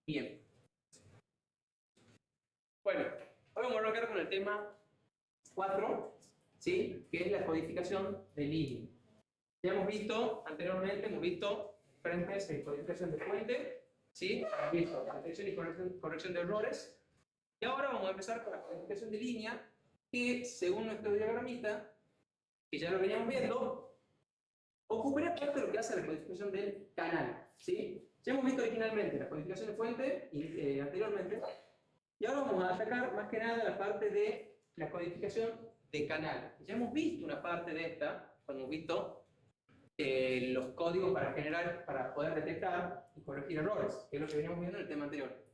Bien. Bueno, hoy vamos a arrancar con el tema 4, ¿sí? Que es la codificación de línea. Ya hemos visto anteriormente, diferentes codificación de fuente, ¿sí? Hemos visto detección y corrección de errores. Y ahora vamos a empezar con la codificación de línea, que según nuestro diagramita, que ya lo veníamos viendo, ocuparía parte de lo que hace la codificación del canal, ¿sí? Ya hemos visto originalmente la codificación de fuente y anteriormente. Y ahora vamos a atacar más que nada la parte de la codificación de canal. Ya hemos visto una parte de esta, cuando hemos visto los códigos para generar, para poder detectar y corregir errores, que es lo que veníamos viendo en el tema anterior.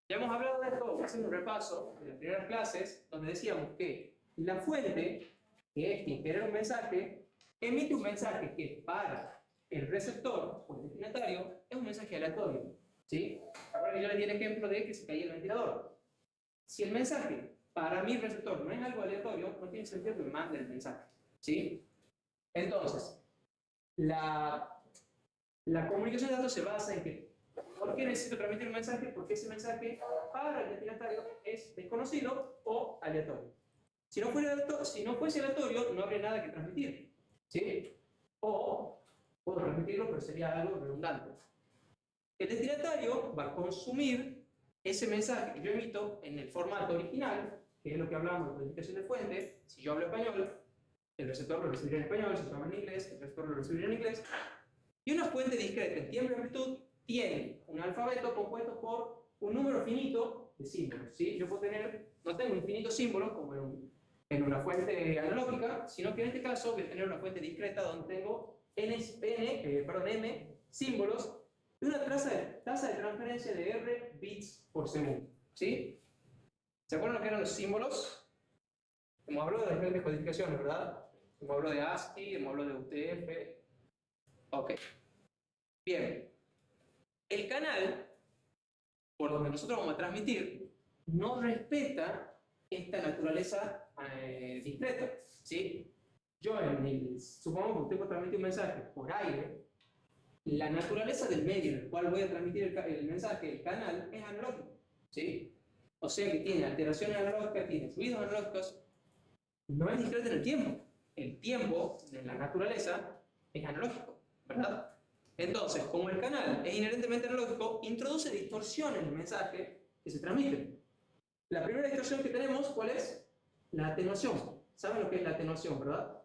Ya hemos hablado de esto, haciendo un repaso de las primeras clases, donde decíamos que la fuente, que es quien genera un mensaje, emite un mensaje que para el receptor o el destinatario es un mensaje aleatorio. ¿Sí? Ahora que yo le di el ejemplo de que se caía el ventilador. Si el mensaje para mi receptor no es algo aleatorio, no tiene sentido que me mande el mensaje. ¿Sí? Entonces, la comunicación de datos se basa en que, ¿por qué necesito transmitir un mensaje? Porque ese mensaje para el destinatario es desconocido o aleatorio. Si no fuese aleatorio, no habría nada que transmitir. ¿Sí? O puedo transmitirlo, pero sería algo redundante. El destinatario va a consumir ese mensaje que yo emito en el formato original, que es lo que hablamos de codificación de fuente. Si yo hablo español, el receptor lo recibirá en español. Si yo hablo en inglés, el receptor lo recibirá en inglés. Y una fuente discreta en tiempo y amplitud tiene un alfabeto compuesto por un número finito de símbolos. ¿Sí? Yo puedo tener, no tengo infinitos símbolos como en una fuente analógica, sino que en este caso voy a tener una fuente discreta donde tengo m símbolos y una tasa de transferencia de R bits por segundo. ¿Sí? ¿Se acuerdan lo que eran los símbolos? Hemos hablado de las diferentes codificaciones, ¿verdad? Hemos hablado de ASCII, hemos hablado de UTF. Ok. Bien. El canal, por donde nosotros vamos a transmitir, no respeta esta naturaleza discreta. ¿Sí? Supongamos que usted puede transmitir un mensaje por aire. La naturaleza del medio en el cual voy a transmitir el mensaje, el canal, es analógico. ¿Sí? O sea que tiene alteraciones analógicas, tiene fluidos analógicos, no es discreto en el tiempo. El tiempo de la naturaleza es analógico, ¿verdad? Entonces, como el canal es inherentemente analógico, introduce distorsión en el mensaje que se transmite. La primera distorsión que tenemos, ¿cuál es? La atenuación. ¿Saben lo que es la atenuación, verdad?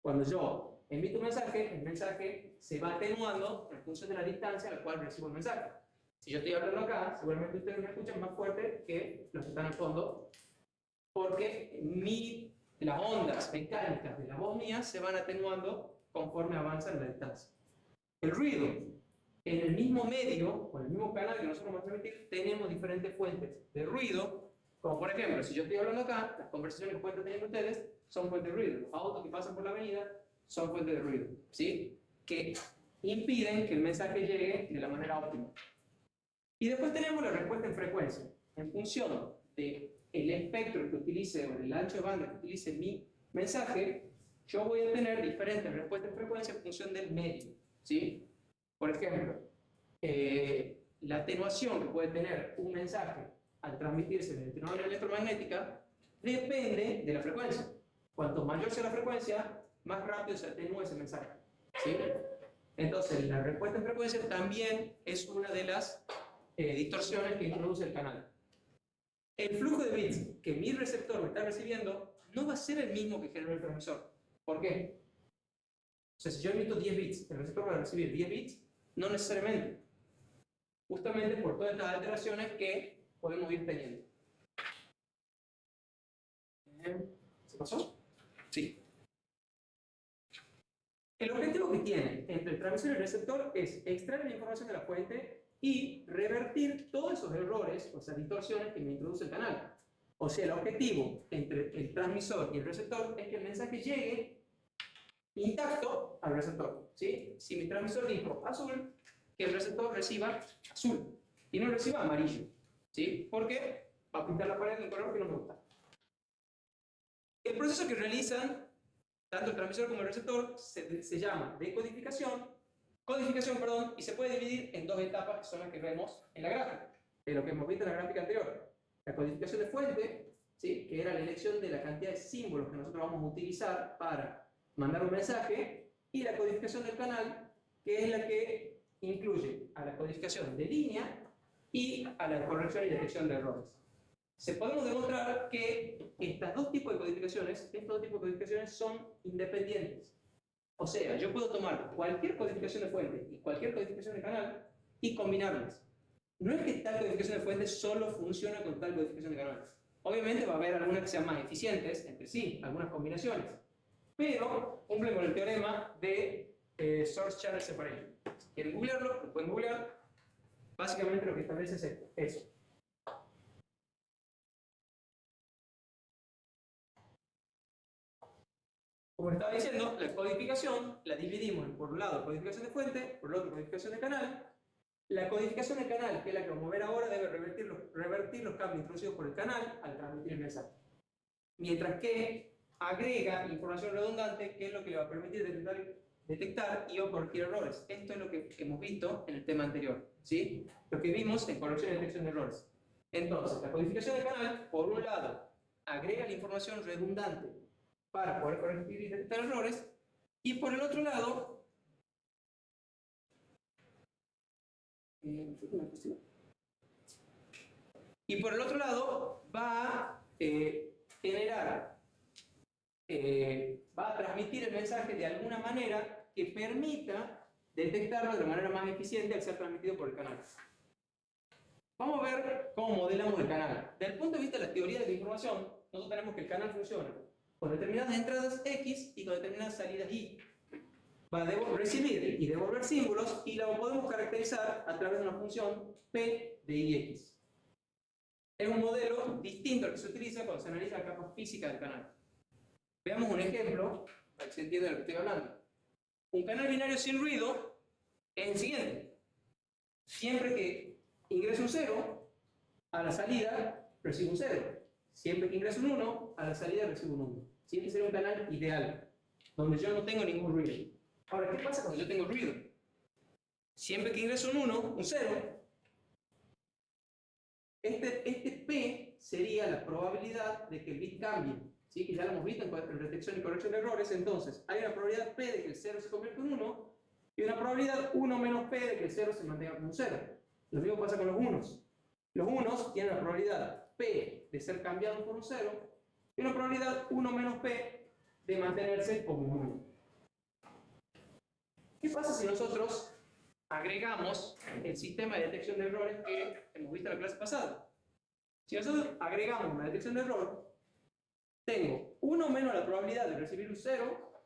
Cuando yo emito un mensaje, el mensaje se va atenuando en función de la distancia a la cual recibo el mensaje. Si yo estoy hablando acá, seguramente ustedes me escuchan más fuerte que los que están al fondo, porque las ondas mecánicas de la voz mía se van atenuando conforme avanza la distancia. El ruido. En el mismo medio, o en el mismo canal que nosotros vamos a transmitir, tenemos diferentes fuentes de ruido, como por ejemplo, si yo estoy hablando acá, las conversaciones que pueden estar teniendo ustedes son fuentes de ruido. Los autos que pasan por la avenida son fuentes de ruido, ¿sí? Que impiden que el mensaje llegue de la manera óptima. Y después tenemos la respuesta en frecuencia. En función del espectro que utilice, o del ancho de banda que utilice mi mensaje, yo voy a tener diferentes respuestas en frecuencia en función del medio, ¿sí? Por ejemplo, la atenuación que puede tener un mensaje al transmitirse mediante una onda electromagnética depende de la frecuencia. Cuanto mayor sea la frecuencia, más rápido se atenúa ese mensaje, ¿sí? Entonces, la respuesta en frecuencia también es una de las distorsiones que introduce el canal. El flujo de bits que mi receptor me está recibiendo no va a ser el mismo que genera el transmisor. ¿Por qué? O sea, si yo emito 10 bits, el receptor va a recibir 10 bits, no necesariamente. Justamente por todas estas alteraciones que podemos ir teniendo. ¿Se pasó? Sí. El objetivo que tiene entre el transmisor y el receptor es extraer la información de la fuente y revertir todos esos errores, o esas distorsiones que me introduce el canal. O sea, el objetivo entre el transmisor y el receptor es que el mensaje llegue intacto al receptor, ¿sí? Si mi transmisor dijo azul, que el receptor reciba azul y no reciba amarillo, ¿sí? Porque va a pintar la pared de un color que no me gusta. El proceso que realizan tanto el transmisor como el receptor se llama decodificación, codificación, perdón, y se puede dividir en dos etapas que son las que vemos en la gráfica, de lo que hemos visto en la gráfica anterior. La codificación de fuente, ¿sí?, que era la elección de la cantidad de símbolos que nosotros vamos a utilizar para mandar un mensaje, y la codificación del canal, que es la que incluye a la codificación de línea y a la corrección y detección de errores. Se podemos demostrar que estos dos tipos de codificaciones son independientes. O sea, yo puedo tomar cualquier codificación de fuente y cualquier codificación de canal y combinarlas. No es que tal codificación de fuente solo funciona con tal codificación de canal. Obviamente va a haber algunas que sean más eficientes entre sí, algunas combinaciones, pero cumplen con el teorema de Source Channel Separation. Si quieren googlearlo, lo pueden googlear. Básicamente lo que establece es eso. Como estaba diciendo, la codificación la dividimos en, por un lado, codificación de fuente, por el otro, codificación de canal. La codificación de canal, que es la que vamos a ver ahora, debe revertir los cambios introducidos por el canal al transmitir el mensaje. Mientras que agrega información redundante, que es lo que le va a permitir detectar y o corregir errores. Esto es lo que hemos visto en el tema anterior, ¿sí? Lo que vimos en corrección y detección de errores. Entonces, la codificación de canal, por un lado, agrega la información redundante para poder corregir y detectar errores, y por el otro lado, va a generar, va a transmitir el mensaje de alguna manera que permita detectarlo de manera más eficiente al ser transmitido por el canal. Vamos a ver cómo modelamos el canal. Desde el punto de vista de la teoría de la información, nosotros tenemos que el canal funciona con determinadas entradas X y con determinadas salidas Y. Va a recibir y devolver símbolos y lo podemos caracterizar a través de una función P de IX. Es un modelo distinto al que se utiliza cuando se analiza la capa física del canal. Veamos un ejemplo para que se entienda de lo que estoy hablando. Un canal binario sin ruido es el siguiente. Siempre que ingrese un 0, a la salida recibo un 0. Siempre que ingreso un 1, a la salida recibo un 1. Siempre sería un canal ideal, donde yo no tengo ningún ruido. Ahora, ¿qué pasa cuando yo tengo ruido? Siempre que ingreso un 1, un 0, este P sería la probabilidad de que el bit cambie, ¿sí? Que ya lo hemos visto en detección y corrección de errores. Entonces, hay una probabilidad P de que el 0 se convierta en 1 y una probabilidad 1 menos P de que el 0 se mantenga como un 0. Lo mismo pasa con los unos. Los unos tienen la probabilidad P de ser cambiados por un 0 y una probabilidad 1 menos P de mantenerse como un 1. ¿Qué pasa si nosotros agregamos el sistema de detección de errores que hemos visto en la clase pasada? Si nosotros agregamos una detección de error, tengo 1 menos la probabilidad de recibir un 0,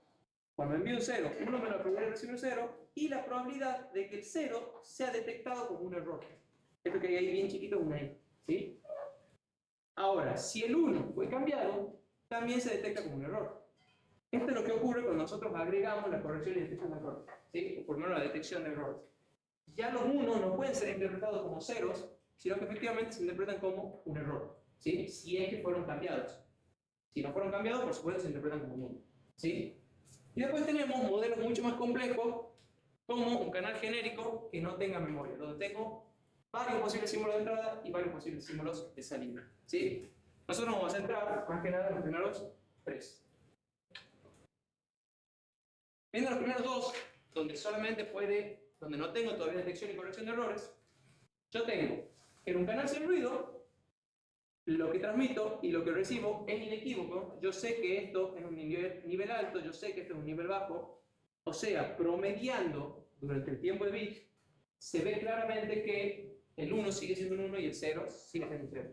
cuando envío un 0, 1 menos la probabilidad de recibir un 0, y la probabilidad de que el 0 sea detectado como un error. Esto que hay ahí bien chiquito, una I, ¿sí? Ahora, si el 1 fue cambiado, también se detecta como un error. Esto es lo que ocurre cuando nosotros agregamos la corrección y detección de errores, ¿sí? O por lo menos la detección de errores. Ya los 1 no pueden ser interpretados como ceros, sino que efectivamente se interpretan como un error, ¿sí? Si es que fueron cambiados. Si no fueron cambiados, por supuesto se interpretan como 1, ¿sí? Y después tenemos modelos mucho más complejos, como un canal genérico que no tenga memoria, donde tengo varios posibles símbolos de entrada y varios posibles símbolos de salida, ¿sí? Nosotros nos vamos a centrar más que nada en los primeros 3. Viendo los primeros 2, donde no tengo todavía detección y corrección de errores, yo tengo que en un canal sin ruido, lo que transmito y lo que recibo es inequívoco. Yo sé que esto es un nivel alto, yo sé que esto es un nivel bajo. O sea, promediando durante el tiempo de bit, se ve claramente que el 1 sigue siendo un 1 y el 0 sigue siendo un 0.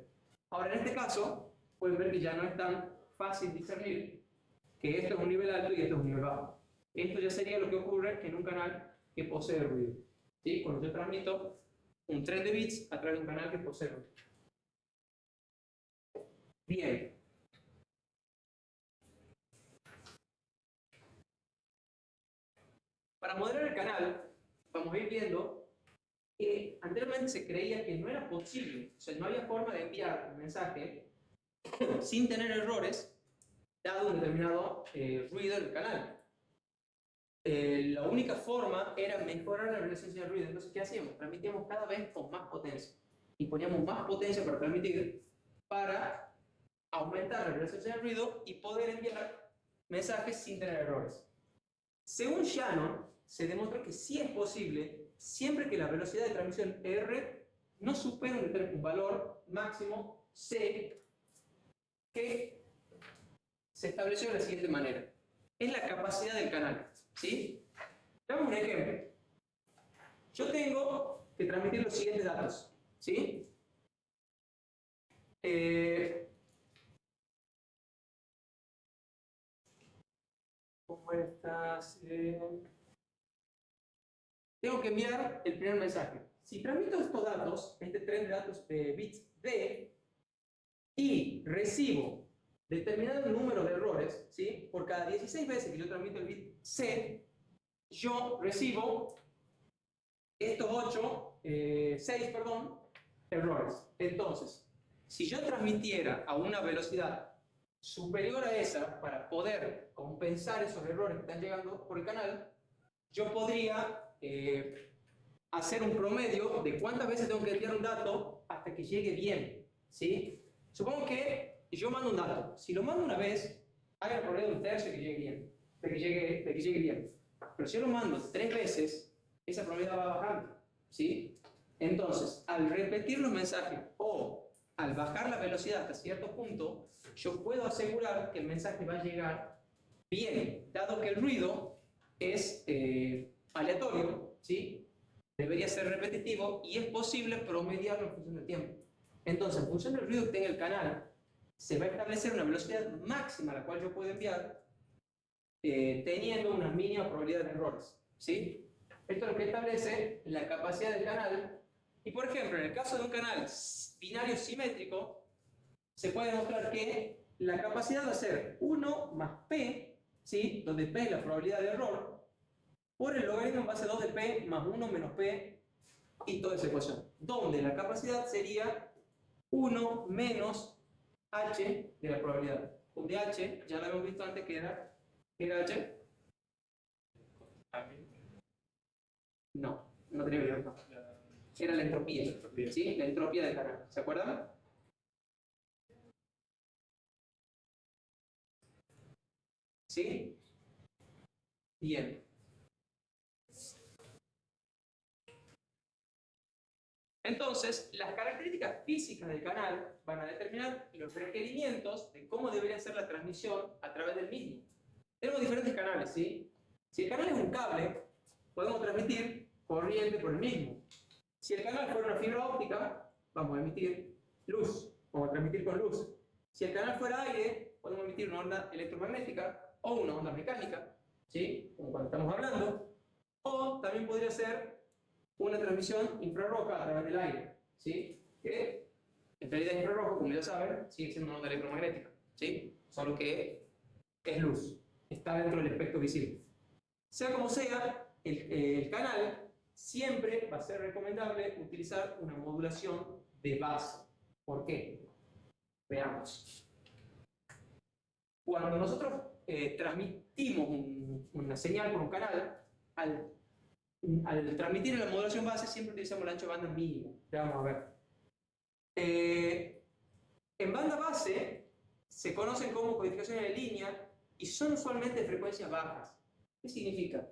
Ahora, en este caso, pueden ver que ya no es tan fácil discernir que esto es un nivel alto y esto es un nivel bajo. Esto ya sería lo que ocurre en un canal que posee ruido, ¿sí? Cuando yo transmito un tren de bits a través de un canal que posee ruido. Bien. Para modelar el canal, vamos a ir viendo que anteriormente se creía que no era posible, o sea, no había forma de enviar un mensaje sin tener errores, dado un determinado ruido en el canal. la única forma era mejorar la velocidad del ruido. Entonces, ¿qué hacíamos? Transmitíamos cada vez con más potencia. Y poníamos más potencia para transmitir, para aumentar la velocidad del ruido y poder enviar mensajes sin tener errores. Según Shannon, se demostró que sí es posible siempre que la velocidad de transmisión R no supere un valor máximo C que se estableció de la siguiente manera. Es la capacidad del canal, ¿sí? Damos un ejemplo. Yo tengo que transmitir los siguientes datos, ¿sí? ¿Cómo estás? Tengo que enviar el primer mensaje. Si transmito estos datos, este tren de datos de bits D, y recibo determinado número de errores, ¿sí? Por cada 16 veces que yo transmito el bit C, yo recibo estos 6, perdón, errores. Entonces, si yo transmitiera a una velocidad superior a esa para poder compensar esos errores que están llegando por el canal, yo podría hacer un promedio de cuántas veces tengo que enviar un dato hasta que llegue bien, ¿sí? Supongo que yo mando un dato. Si lo mando una vez, haga el promedio de un tercio que llegue bien, de que llegue bien. Pero si yo lo mando 3 veces, esa promedio va bajando, ¿sí? Entonces, al repetir los mensajes o al bajar la velocidad hasta cierto punto, yo puedo asegurar que el mensaje va a llegar bien, dado que el ruido es aleatorio, ¿sí? Debería ser repetitivo y es posible promediarlo en función del tiempo. Entonces, en función del ruido que tenga el canal, se va a establecer una velocidad máxima a la cual yo puedo enviar, teniendo una mínima probabilidad de errores, ¿sí? Esto es lo que establece la capacidad del canal. Y por ejemplo, en el caso de un canal binario simétrico, se puede demostrar que la capacidad va a ser 1 más P, ¿sí? Donde P es la probabilidad de error, por el logaritmo en base 2 de P más 1 menos P y toda esa ecuación, donde la capacidad sería 1 menos H de la probabilidad, donde H, ya lo habíamos visto antes que era H. No, no tenía que ver, no. Era la entropía, ¿sí? La entropía del canal, ¿se acuerdan? ¿Sí? Bien. Entonces, las características físicas del canal van a determinar los requerimientos de cómo debería ser la transmisión a través del mismo. Tenemos diferentes canales, ¿sí? Si el canal es un cable, podemos transmitir corriente por el mismo. Si el canal fuera una fibra óptica, vamos a emitir luz, vamos a transmitir con luz. Si el canal fuera aire, podemos emitir una onda electromagnética o una onda mecánica, ¿sí? Como cuando estamos hablando. O también podría ser una transmisión infrarroja a través del aire, ¿sí? Que en realidad infrarrojo, como ya saben, sigue siendo una onda electromagnética, ¿sí? Solo que es luz, está dentro del espectro visible. Sea como sea, el canal siempre va a ser recomendable utilizar una modulación de base. ¿Por qué? Veamos. Cuando nosotros transmitimos una señal por un canal, al transmitir en la modulación base siempre utilizamos el ancho de banda mínimo. Ya vamos a ver. En banda base se conocen como codificaciones de línea y son usualmente de frecuencias bajas. ¿Qué significa?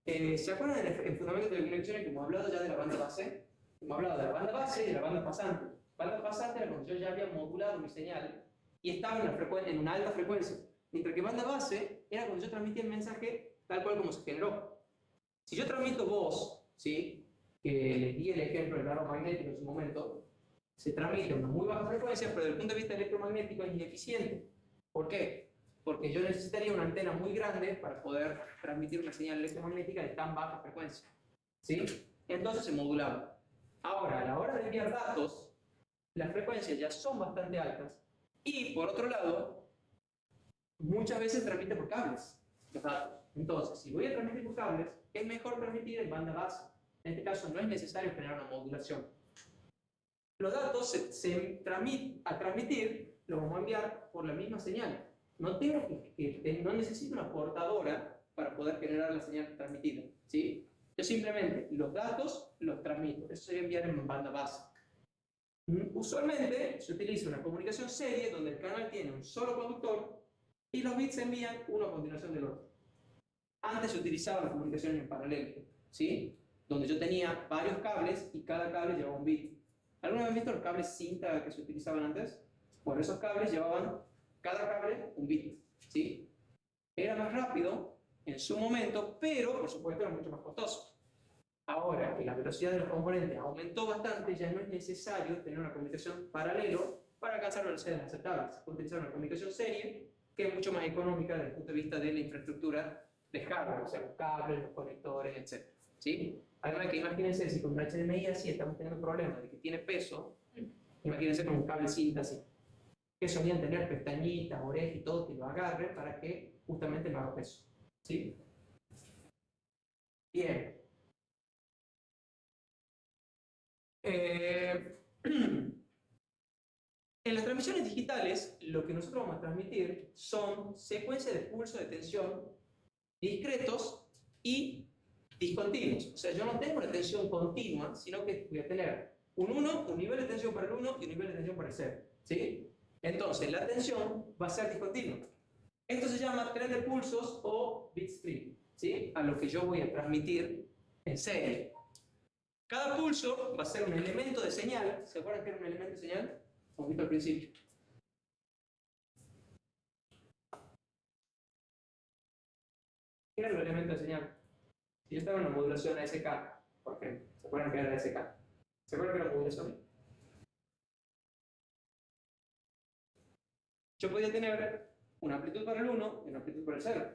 ¿Se acuerdan en fundamentos de telecomunicaciones que hemos hablado ya de la banda base? Hemos hablado de la banda base y de la banda pasante. Banda pasante era cuando yo ya había modulado mi señal y estaba en una alta frecuencia. Mientras que banda base era cuando yo transmitía el mensaje tal cual como se generó. Si yo transmito voz, ¿sí? Que les di el ejemplo del árbol magnético en su momento, se transmite a una muy baja frecuencia, pero desde el punto de vista electromagnético es ineficiente. ¿Por qué? Porque yo necesitaría una antena muy grande para poder transmitir una señal electromagnética de tan baja frecuencia, ¿sí? Entonces se modulaba. Ahora, a la hora de enviar datos, las frecuencias ya son bastante altas y, por otro lado, muchas veces transmite por cables los datos. Entonces, si voy a transmitir por cables, es mejor transmitir en banda base. En este caso no es necesario generar una modulación. Los datos a transmitir los vamos a enviar por la misma señal. No necesito una portadora para poder generar la señal transmitida, ¿sí? Yo simplemente los datos los transmito. Eso sería enviar en banda base. Usualmente se utiliza una comunicación serie donde el canal tiene un solo conductor y los bits se envían uno a continuación del otro. Antes se utilizaban comunicaciones en paralelo, ¿sí? Donde yo tenía varios cables y cada cable llevaba un bit. ¿Alguna vez han visto los cables cinta que se utilizaban antes? Bueno, esos cables llevaban cada cable un bit, ¿sí? Era más rápido en su momento, pero por supuesto era mucho más costoso. Ahora que la velocidad de los componentes aumentó bastante, ya no es necesario tener una comunicación paralelo para alcanzar velocidades aceptables. Se puede utilizar una comunicación serie, que es mucho más económica desde el punto de vista de la infraestructura de hardware, o sea, los cables, los conectores, etc. ¿Sí? Además que imagínense, si con un HDMI así estamos teniendo problemas de que tiene peso, imagínense con un cable cinta así, que solían tener pestañitas, orejas y todo que lo agarre para que justamente no haga peso. ¿Sí? Bien. En las transmisiones digitales, lo que nosotros vamos a transmitir son secuencias de pulso de tensión discretos y discontinuos. O sea, yo no tengo una tensión continua, sino que voy a tener un 1, un nivel de tensión para el 1 y un nivel de tensión para el 0. ¿Sí? Entonces, la tensión va a ser discontinua. Esto se llama tren de pulsos o bitstream, ¿sí? A lo que yo voy a transmitir en serie. Cada pulso va a ser un elemento de señal. ¿Se acuerdan que era un elemento de señal? Como visto al principio. ¿Qué era el elemento de señal? Si yo estaba en una modulación ASK, por ejemplo, ¿se acuerdan que era ASK? ¿Se acuerdan que era modulación? Yo podía tener una amplitud para el 1 y una amplitud para el 0.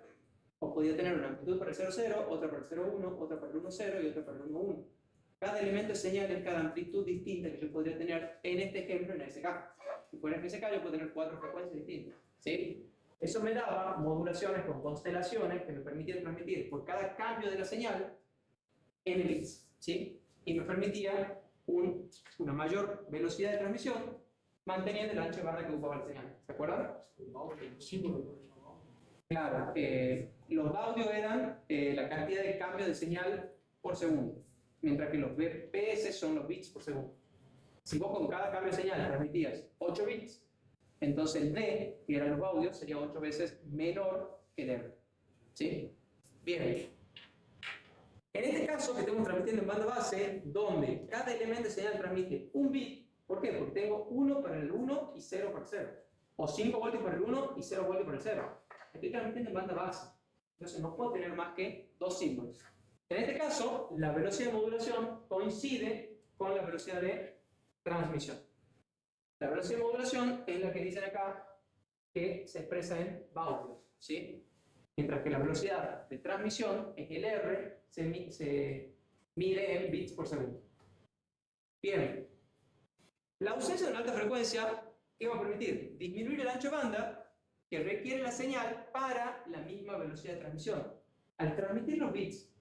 O podía tener una amplitud para el 0, 0, otra para el 0, 1, otra para el 1, 0 y otra para el 1, 1. Cada elemento de señal es cada amplitud distinta que yo podría tener en este ejemplo en ASK. Si fuera en ASK yo puedo tener 4 frecuencias distintas. ¿Sí? Eso me daba modulaciones con constelaciones que me permitían transmitir por cada cambio de la señal n bits. ¿Sí? Y me permitía una mayor velocidad de transmisión manteniendo el ancho de banda que ocupaba la señal. ¿Se acuerdan? Claro, los audios eran la cantidad de cambio de señal por segundo, mientras que los BPS son los bits por segundo. Si vos con cada cambio de señal transmitías 8 bits, entonces el D, que eran los audios, sería 8 veces menor que el R. ¿Sí? Bien. En este caso que estamos transmitiendo en banda base, donde cada elemento de señal transmite un bit, ¿por qué? Porque tengo 1 para el 1 y 0 para el 0. O 5 voltios para el 1 y 0 voltios para el 0. Estoy transmitiendo en banda base. Entonces no puedo tener más que 2 símbolos. En este caso, la velocidad de modulación coincide con la velocidad de transmisión. La velocidad de modulación es la que dicen acá que se expresa en baudios, ¿sí? Mientras que la velocidad de transmisión es el R, se mide en bits por segundo. Bien. La ausencia de una alta frecuencia, ¿qué va a permitir? Disminuir el ancho de banda que requiere la señal para la misma velocidad de transmisión. Al transmitir los bits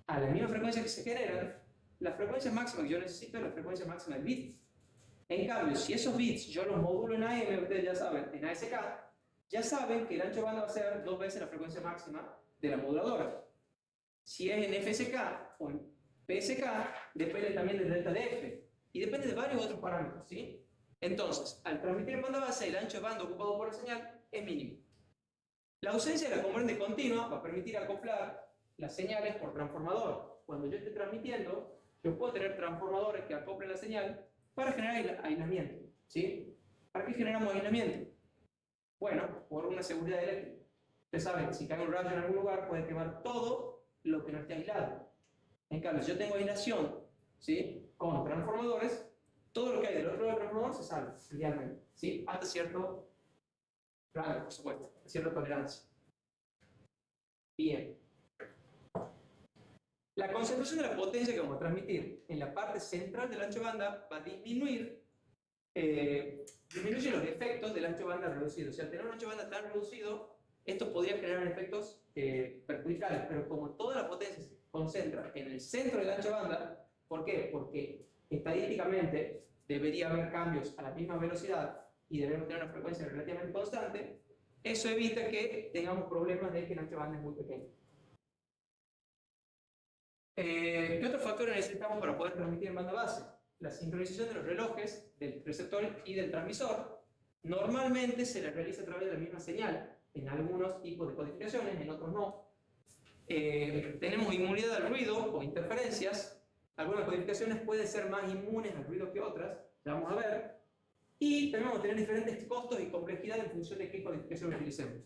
a la misma frecuencia que se generan, la frecuencia máxima que yo necesito es la frecuencia máxima del bit. En cambio, si esos bits yo los modulo en AM, ustedes ya saben, en ASK, ya saben que el ancho de banda va a ser 2 veces la frecuencia máxima de la moduladora. Si es en FSK o en PSK, depende también del delta de F y depende de varios otros parámetros, ¿sí? Entonces, al transmitir en banda base, el ancho de banda ocupado por la señal es mínimo. La ausencia de la componente continua va a permitir acoplar las señales por transformador. Cuando yo esté transmitiendo, yo puedo tener transformadores que acoplen la señal para generar aislamiento, ¿sí? ¿Para qué generamos aislamiento? Bueno, por una seguridad eléctrica. Ustedes saben que si cae un rayo en algún lugar puede quemar todo lo que no esté aislado. En cambio, si yo tengo aislación, ¿sí? Con transformadores, todo lo que hay del otro lado del transformador se salva, idealmente, ¿sí? Hasta cierto rango, por supuesto, cierta tolerancia. Bien. La concentración de la potencia que vamos a transmitir en la parte central del ancho de banda va a disminuir, disminuye los efectos del ancho de banda reducido. O sea, al tener un ancho de banda tan reducido, esto podría generar efectos perjudiciales, pero como toda la potencia se concentra en el centro del ancho de banda, ¿por qué? Porque estadísticamente debería haber cambios a la misma velocidad y debemos tener una frecuencia relativamente constante. Eso evita que tengamos problemas de que el ancho de banda es muy pequeño. ¿Qué otros factores necesitamos para poder transmitir en banda base? La sincronización de los relojes, del receptor y del transmisor. Normalmente se realiza a través de la misma señal, en algunos tipos de codificaciones, en otros no. Tenemos inmunidad al ruido o interferencias. Algunas codificaciones pueden ser más inmunes al ruido que otras, ya vamos a ver. Y también vamos a tener diferentes costos y complejidad en función de qué codificación utilicemos.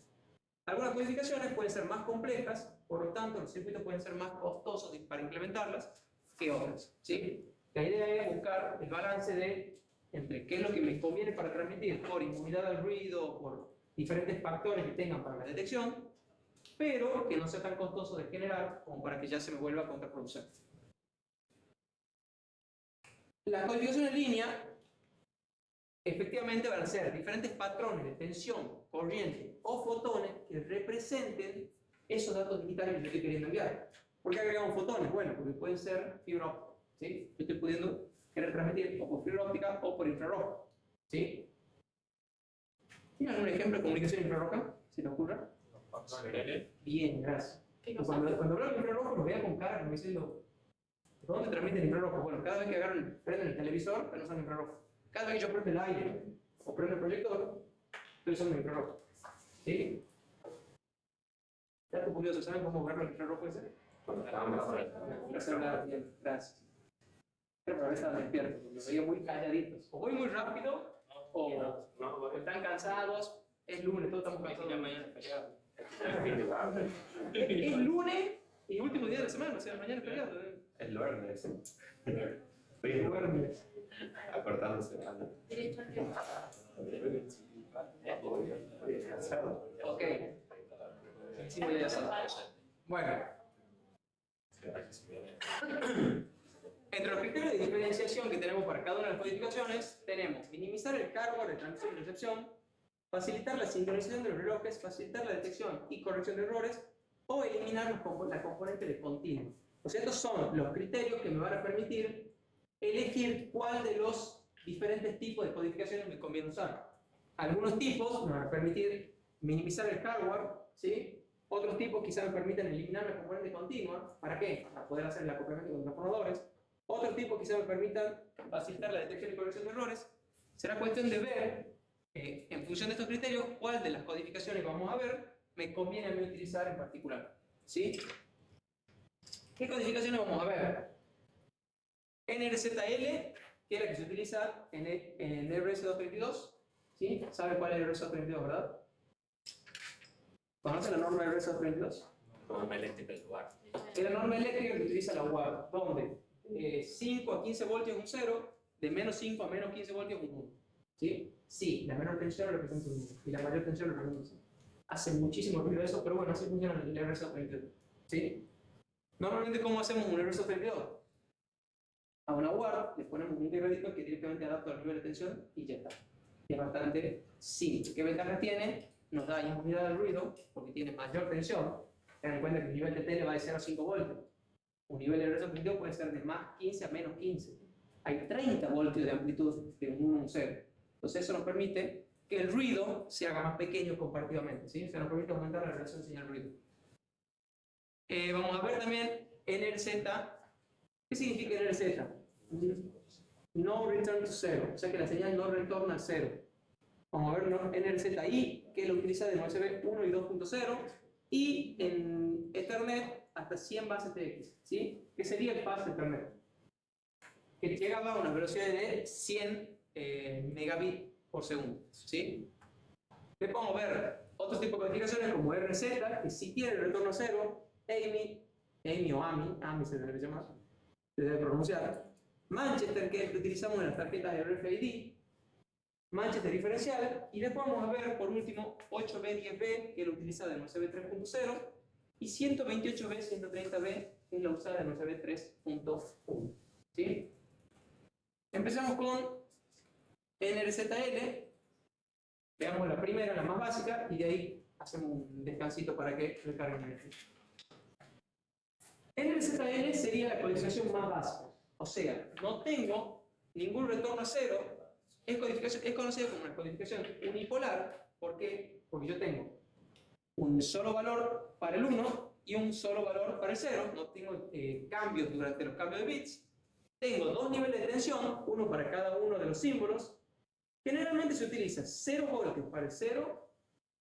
Algunas codificaciones pueden ser más complejas, por lo tanto los circuitos pueden ser más costosos para implementarlas que otras, ¿sí? La idea es buscar el balance entre qué es lo que me conviene para transmitir por inmunidad al ruido, por diferentes factores que tengan para la detección, pero que no sea tan costoso de generar como para que ya se me vuelva contraproducente. Las codificaciones en línea efectivamente van a ser diferentes patrones de tensión, corriente o fotones que representen esos datos digitales que yo estoy queriendo enviar. ¿Por qué agregamos fotones? Bueno, porque pueden ser fibra óptica, ¿sí? Yo estoy pudiendo querer transmitir o por fibra óptica o por infrarrojo, ¿sí? ¿Tienen algún ejemplo de comunicación infrarroja? ¿Se te ocurre? Bien, gracias. Cuando hablamos de infrarrojo, nos vean con cara, como diciendo, ¿dónde transmiten infrarrojo? Bueno, cada vez que prenden el televisor, no sale infrarrojo. Cada vez que yo prendo el aire o prendo el proyector, estoy usando el infrarrojo. ¿Sí? Dato curioso, ¿saben cómo agarro el infrarrojo ese? Bien, gracias. Pero a veces están despiertos, los veía muy calladitos. O voy muy rápido, o están cansados. Es lunes, todos estamos cansados. Es lunes y último día de la semana, o sea, mañana es feriado. El viernes. El viernes. Acortándose. Ok. Sí, ya sabes. Bueno. Entre los criterios de diferenciación que tenemos para cada una de las codificaciones, tenemos minimizar el hardware de transmisión y recepción, facilitar la sincronización de los relojes, facilitar la detección y corrección de errores, o eliminar la componente de continuo. O sea, estos son los criterios que me van a permitir elegir cuál de los diferentes tipos de codificaciones me conviene usar. Algunos tipos me van a permitir minimizar el hardware, ¿sí? Otros tipos quizás me permitan eliminar la componente continua. ¿Para qué? Para poder hacer el acoplamiento con transformadores. Otros tipos quizás me permitan facilitar la detección y corrección de errores. Será cuestión de ver, en función de estos criterios, cuál de las codificaciones que vamos a ver me conviene a mí utilizar en particular, ¿sí? ¿Qué codificaciones vamos a ver? NRZL, que es la que se utiliza en el RS-232, ¿sí? ¿Sabe cuál es el RS-232, verdad? ¿Conoce la norma del RS-232? Norma eléctrica del lugar. Es la norma eléctrica que utiliza la UAR, donde 5 a 15 voltios es un 0, de menos 5 a menos 15 voltios es un 1. ¿Sí? Sí, la menor tensión representa un 1 y la mayor tensión representa un 0. Hace muchísimo ruido eso, pero bueno, así funciona el RS-232. ¿Sí? Normalmente, ¿cómo hacemos un RS-232? A una UAR le ponemos un degradito que directamente adapta al nivel de tensión y ya está. Es bastante simple. ¿Qué ventaja tiene? Nos da inmunidad al ruido porque tiene mayor tensión. Ten en cuenta que el nivel de tele va de 0 a 5 voltios. Un nivel de RS-232 puede ser de más 15 a menos 15. Hay 30 voltios de amplitud de un 1 a un 0. Entonces eso nos permite que el ruido se haga más pequeño comparativamente, ¿sí? Se nos permite aumentar la relación señal-ruido. Vamos a ver también NRZ. ¿Qué significa NRZ? No return to zero, o sea que la señal no retorna al cero. Vamos a ver NRZI, que lo utiliza de USB 1 y 2.0, y en Ethernet hasta 100 bases TX, ¿sí? ¿Qué sería el fast Ethernet? Que llegaba a una velocidad de 100 megabits por segundo, ¿sí? Después vamos a ver otros tipos de codificaciones como RZ, que sí tiene el retorno a cero, AMI o AMI se debe llamar, se debe pronunciar. Manchester, que es el que utilizamos en las tarjetas de RFID, Manchester diferencial, y después vamos a ver por último 8B10B, que lo utiliza de USB 3.0, y 128B, 130B, que es la usada de USB 3.1. ¿Sí? Empezamos con NRZL, veamos la primera, la más básica, y de ahí hacemos un descansito para que recarguen energía. NRZL sería la codificación más básica. O sea, no tengo ningún retorno a cero, es conocida como una codificación unipolar. ¿Por qué? Porque yo tengo un solo valor para el 1 y un solo valor para el 0, no tengo cambios durante los cambios de bits. Tengo dos niveles de tensión, uno para cada uno de los símbolos. Generalmente se utiliza 0 voltios para el 0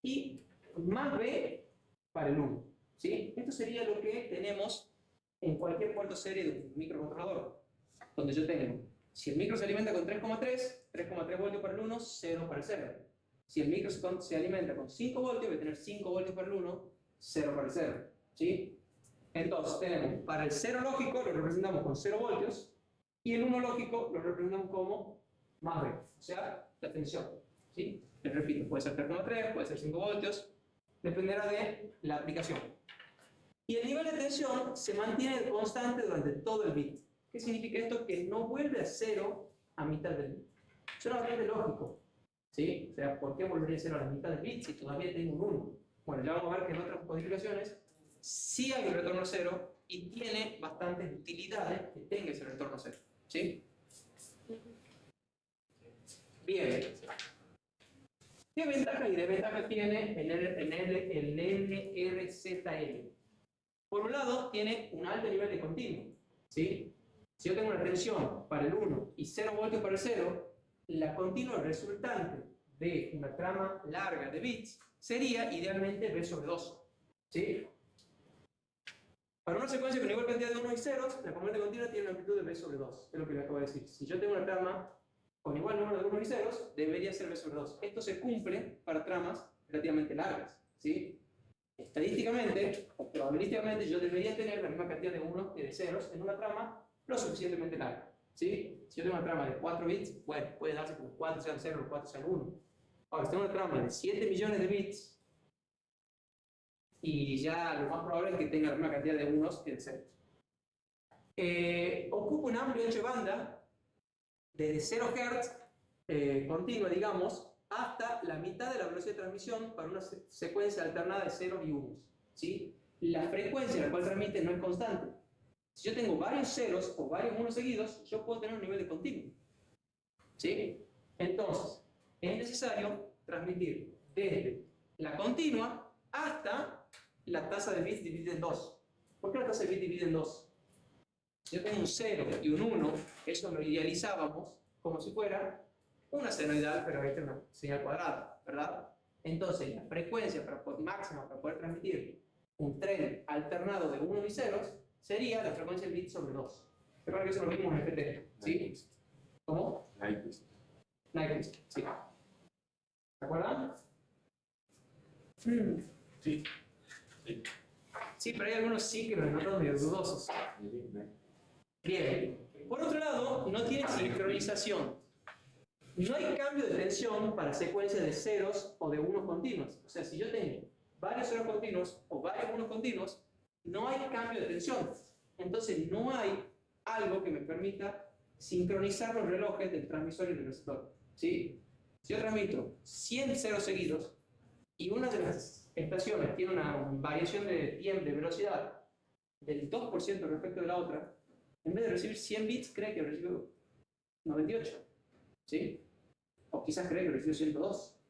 y más B para el 1. ¿Sí? Esto sería lo que tenemos en cualquier puerto serie de un microcontrolador, donde yo tengo, si el micro se alimenta con 3,3 voltios para el 1, 0 para el 0. Si el micro se alimenta con 5 voltios, voy a tener 5 voltios para el 1, 0 para el 0. ¿Sí? Entonces tenemos, para el 0 lógico lo representamos con 0 voltios, y el 1 lógico lo representamos como más B, o sea, la tensión. ¿Sí? Les repito, puede ser 3,3, puede ser 5 voltios, dependerá de la aplicación. Y el nivel de tensión se mantiene constante durante todo el bit. ¿Qué significa esto? Que no vuelve a 0 a mitad del bit. Eso es bastante lógico. ¿Sí? O sea, ¿por qué volvería a 0 a la mitad del bit si todavía tengo un 1? Bueno, ya vamos a ver que en otras codificaciones sí hay un retorno a 0 y tiene bastantes utilidades que tenga ese retorno a 0. ¿Sí? Bien. ¿Qué ventajas y desventajas tiene el NRZL? Por un lado, tiene un alto nivel de continuo. ¿Sí? Si yo tengo una tensión para el 1 y 0 voltios para el 0, la continua resultante de una trama larga de bits sería idealmente B sobre 2. ¿Sí? Para una secuencia con igual cantidad de 1 y 0, la componente continua tiene una amplitud de B sobre 2. Es lo que le acabo de decir. Si yo tengo una trama con igual número de 1 y 0, debería ser B sobre 2. Esto se cumple para tramas relativamente largas. ¿Sí? Estadísticamente o probabilísticamente yo debería tener la misma cantidad de 1 que de 0 en una trama lo suficientemente larga. ¿Sí? Si yo tengo una trama de 4 bits, bueno, puede darse que los 4 sean 0 y los 4 sean 1. Ahora, si tengo una trama de 7 millones de bits, y ya lo más probable es que tenga la misma cantidad de 1 que de 0. Ocupa un amplio ancho de banda desde 0 Hz continua, digamos, hasta la mitad de la velocidad de transmisión para una secuencia alternada de 0 y 1. ¿Sí? La frecuencia en la cual transmite no es constante. Si yo tengo varios ceros o varios unos seguidos, yo puedo tener un nivel de continuo. ¿Sí? Entonces, es necesario transmitir desde la continua hasta la tasa de bits dividida en 2. ¿Por qué la tasa de bits dividida en 2? Si yo tengo un 0 y un 1, eso lo idealizábamos como si fuera una senoidal, pero ahí tiene una señal cuadrada, ¿verdad? Entonces, la frecuencia máxima para poder transmitir un tren alternado de 1 y 0 sería la frecuencia del bit sobre 2. Recuerda que eso lo vimos en FT, ¿sí? ¿Cómo? Nyquist. Nyquist, sí. ¿Se acuerdan? Sí. Sí, pero hay algunos sí que los notan medio dudosos. Bien. Por otro lado, no tiene sincronización. No hay cambio de tensión para secuencias de ceros o de unos continuos. O sea, si yo tengo varios ceros continuos o varios unos continuos, no hay cambio de tensión. Entonces, no hay algo que me permita sincronizar los relojes del transmisor y del receptor. ¿Sí? Si yo transmito 100 ceros seguidos y una de las estaciones tiene una variación de tiempo, de velocidad del 2% respecto de la otra, en vez de recibir 100 bits, cree que recibe 98. ¿Sí? O quizás cree que recibe 102.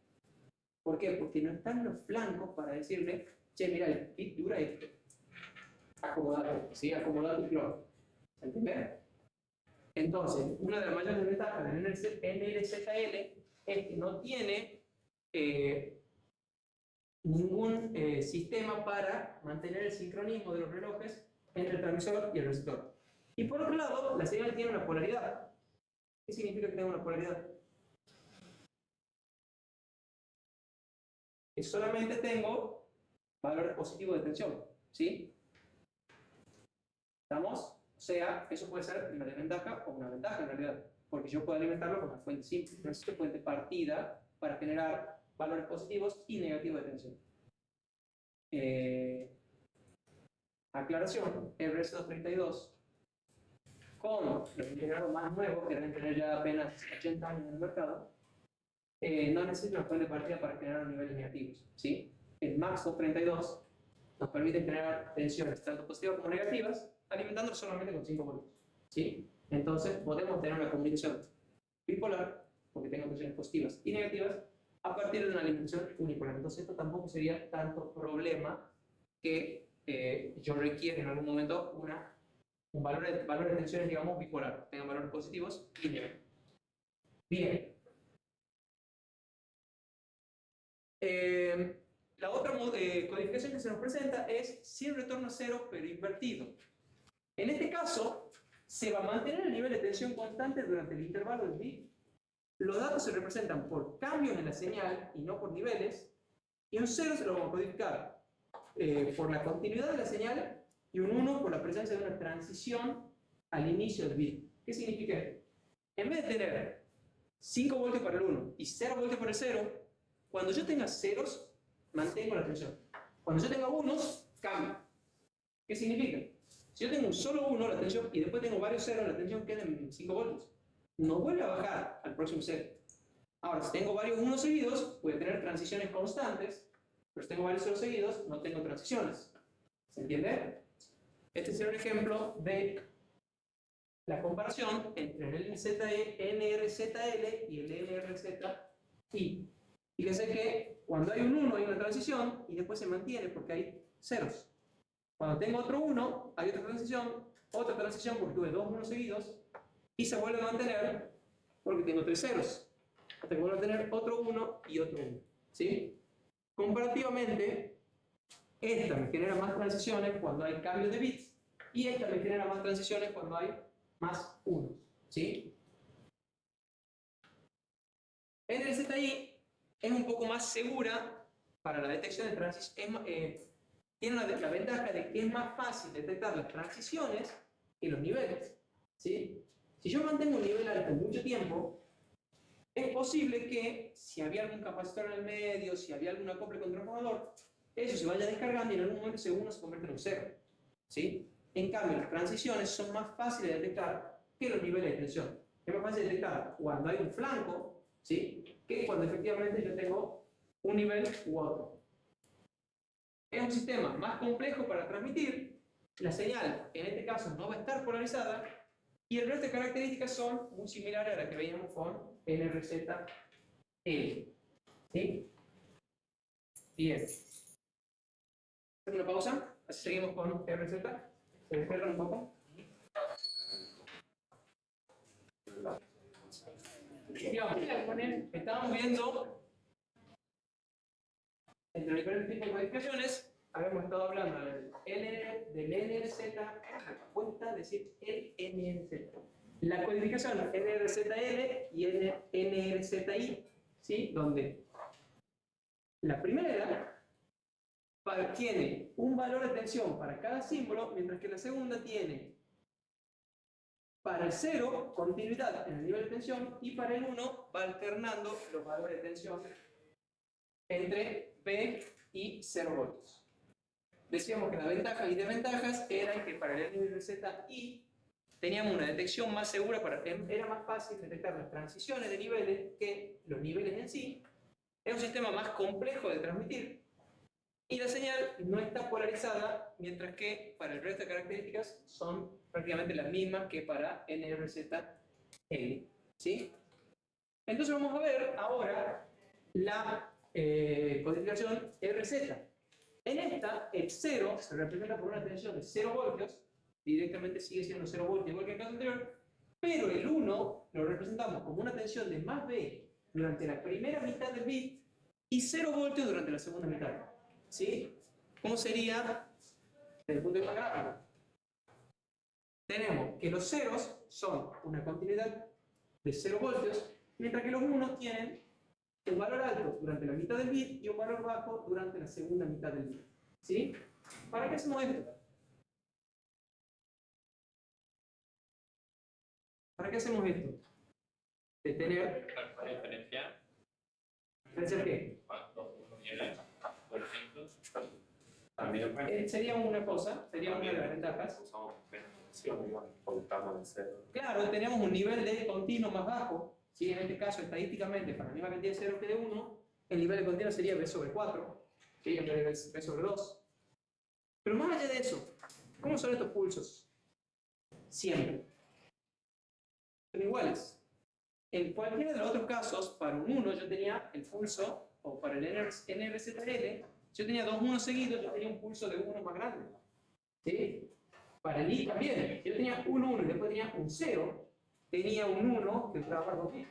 ¿Por qué? Porque no están los flancos para decirle, che, mira, el bit dura esto. Acomodate, ¿sí? Acomodate el clock. ¿Entiendes? Entonces, una de las mayores ventajas del NRZL es que no tiene ningún sistema para mantener el sincronismo de los relojes entre el transmisor y el receptor. Y por otro lado, la señal tiene una polaridad. ¿Qué significa que tenga una polaridad? Que solamente tengo valores positivos de tensión, ¿sí? ¿Estamos? O sea, eso puede ser una desventaja o una ventaja en realidad, porque yo puedo alimentarlo con una fuente simple, no necesito fuente partida para generar valores positivos y negativos de tensión. Aclaración, RS232 con los integrados más nuevos, que deben tener ya apenas 80 años en el mercado, no necesita una fuente de partida para generar niveles negativos, ¿sí? El MAX232 nos permite generar tensiones tanto positivas como negativas, alimentándolo solamente con 5 voltios, ¿sí? Entonces podemos tener una comunicación bipolar, porque tengo tensiones positivas y negativas, a partir de una alimentación unipolar. Entonces esto tampoco sería tanto problema que yo requiero en algún momento un valor de tensiones, digamos, bipolar, tengan valores positivos y negativos. Bien. La otra codificación que se nos presenta es sin retorno a cero, pero invertido. En este caso, se va a mantener el nivel de tensión constante durante el intervalo del bit. Los datos se representan por cambios en la señal y no por niveles. Y un 0 se lo vamos a codificar por la continuidad de la señal y un 1 por la presencia de una transición al inicio del bit. ¿Qué significa esto? En vez de tener 5 voltios para el 1 y 0 voltios para el 0, cuando yo tenga ceros, mantengo la tensión. Cuando yo tenga unos, cambio. ¿Qué significa? Si yo tengo un solo 1, la tensión, y después tengo varios ceros, la tensión queda en 5 voltios. No vuelve a bajar al próximo 0. Ahora, si tengo varios 1 seguidos, voy a tener transiciones constantes, pero si tengo varios 0 seguidos, no tengo transiciones. ¿Se entiende? Este será un ejemplo de la comparación entre el NRZL y el NRZI. Fíjense que cuando hay un 1 hay una transición y después se mantiene porque hay ceros. Cuando tengo otro 1, hay otra transición porque tuve dos 1 seguidos y se vuelve a mantener porque tengo 3 ceros. Hasta que vuelvo a tener otro 1 y otro 1. ¿Sí? Comparativamente, esta me genera más transiciones cuando hay cambios de bits y esta me genera más transiciones cuando hay más 1. ¿Sí? NRZI es un poco más segura para la detección de transiciones. Tiene la ventaja de que es más fácil detectar las transiciones que los niveles. ¿Sí? Si yo mantengo un nivel alto mucho tiempo, es posible que si había algún capacitor en el medio, si había algún acople con transformador, eso se vaya descargando y en algún momento ese 1 se convierte en un 0. ¿Sí? En cambio, las transiciones son más fáciles de detectar que los niveles de tensión. Es más fácil de detectar cuando hay un flanco, ¿sí? Que cuando efectivamente yo tengo un nivel u otro. Es un sistema más complejo para transmitir. La señal, en este caso, no va a estar polarizada y el resto de características son muy similares a las que veíamos con NRZL. ¿Sí? Bien. Una pausa, así seguimos con RZ. ¿Se despiertan un poco? Estábamos viendo entre diferentes tipos de codificaciones. Habíamos estado hablando del NRZ, cuesta decir el NRZ. La codificación NRZL y NRZI, ¿sí? Donde la primera tiene un valor de tensión para cada símbolo, mientras que la segunda tiene para el 0 continuidad en el nivel de tensión y para el 1 va alternando los valores de tensión entre B y 0 voltios. Decíamos que las ventajas y desventajas eran que para el NRZI teníamos una detección más segura, era más fácil detectar las transiciones de niveles que los niveles en sí. Es un sistema más complejo de transmitir y la señal no está polarizada, mientras que para el resto de características son prácticamente las mismas que para NRZL. ¿Sí? Entonces vamos a ver ahora la codificación RZ. En esta, el 0 se representa por una tensión de 0 voltios, directamente sigue siendo 0 voltios igual que en el caso anterior, pero el 1 lo representamos como una tensión de más B durante la primera mitad del bit y 0 voltios durante la segunda mitad. ¿Sí? ¿Cómo sería desde el punto de vista gráfico? Tenemos que los ceros son una continuidad de 0 voltios, mientras que los 1 tienen un valor alto durante la mitad del bit y un valor bajo durante la segunda mitad del bit. ¿Sí? ¿Para qué hacemos esto? ¿Para qué hacemos esto? De tener... ¿Diferenciar? ¿Diferenciar qué? ¿Cuánto uno tiene, por ejemplo? También Sería una cosa, sería una de las ventajas. usamos contamos en cero. Claro, tenemos un nivel de continuo más bajo. ¿Sí? En este caso, estadísticamente, para la misma cantidad de 0 que de 1, el nivel de continuo sería B sobre 4, ¿sí? En vez de B sobre 2. Pero más allá de eso, ¿cómo son estos pulsos? Siempre son iguales. En cualquiera de los otros casos, para un 1 yo tenía el pulso, o para el NRZL, yo tenía dos 1 seguidos, yo tenía un pulso de 1 más grande. ¿Sí? Para el I también. Si yo tenía un 1 y después tenía un 0, tenía un 1 que duraba 2 bits.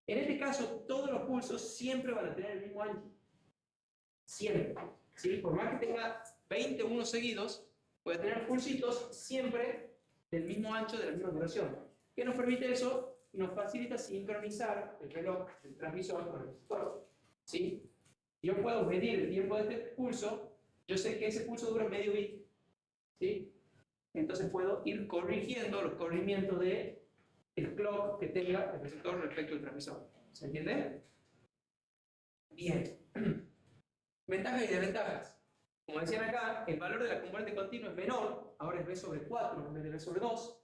En este caso, todos los pulsos siempre van a tener el mismo ancho. Siempre. ¿Sí? Por más que tenga 20 unos seguidos, puede tener pulsitos siempre del mismo ancho, de la misma duración. ¿Qué nos permite eso? Nos facilita sincronizar el reloj del transmisor con el receptor. ¿Sí? Yo puedo medir el tiempo de este pulso, yo sé que ese pulso dura medio bit. ¿Sí? Entonces puedo ir corrigiendo los corrimientos del clock que tenga el receptor respecto al transmisor. ¿Se entiende? Bien. Ventajas y desventajas. Como decían acá, el valor de la componente continua es menor, ahora es B sobre 4 en vez de B sobre 2.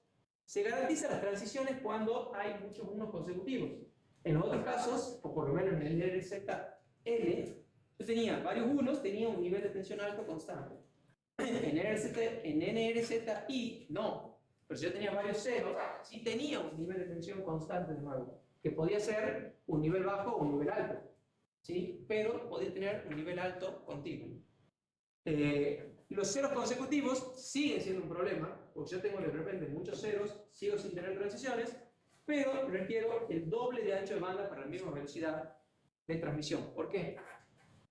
Se garantizan las transiciones cuando hay muchos unos consecutivos. En los otros casos, o por lo menos en el NRZ-L, yo tenía varios unos, tenía un nivel de tensión alto constante. En NRZ-I, no. Pero si yo tenía varios ceros, sí tenía un nivel de tensión constante de nuevo, que podía ser un nivel bajo o un nivel alto. ¿Sí? Pero podía tener un nivel alto continuo. Los ceros consecutivos siguen siendo un problema, porque yo tengo de repente muchos ceros, sigo sin tener transiciones, pero requiero el doble de ancho de banda para la misma velocidad de transmisión. ¿Por qué?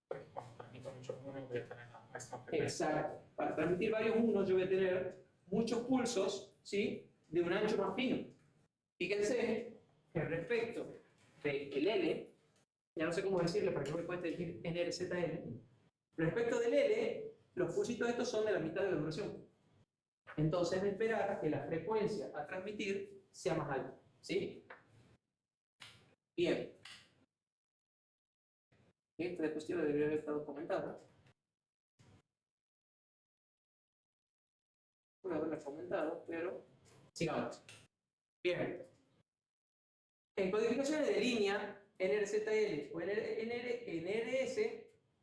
Porque cuando transmito muchos unos voy a tener la misma frecuencia. Exacto. Para transmitir varios unos yo voy a tener muchos pulsos, ¿sí? De un ancho más fino. Fíjense que respecto del L, ya no sé cómo decirle para que no me cueste decir NRZL, respecto del L, los pulsitos estos son de la mitad de la duración. Entonces, de esperar que la frecuencia a transmitir sea más alta. ¿Sí? Bien. Esta diapositiva debería haber estado comentada. Voy a haberla comentado, pero sigamos. Bien. En codificaciones de línea, NRZL o NRS,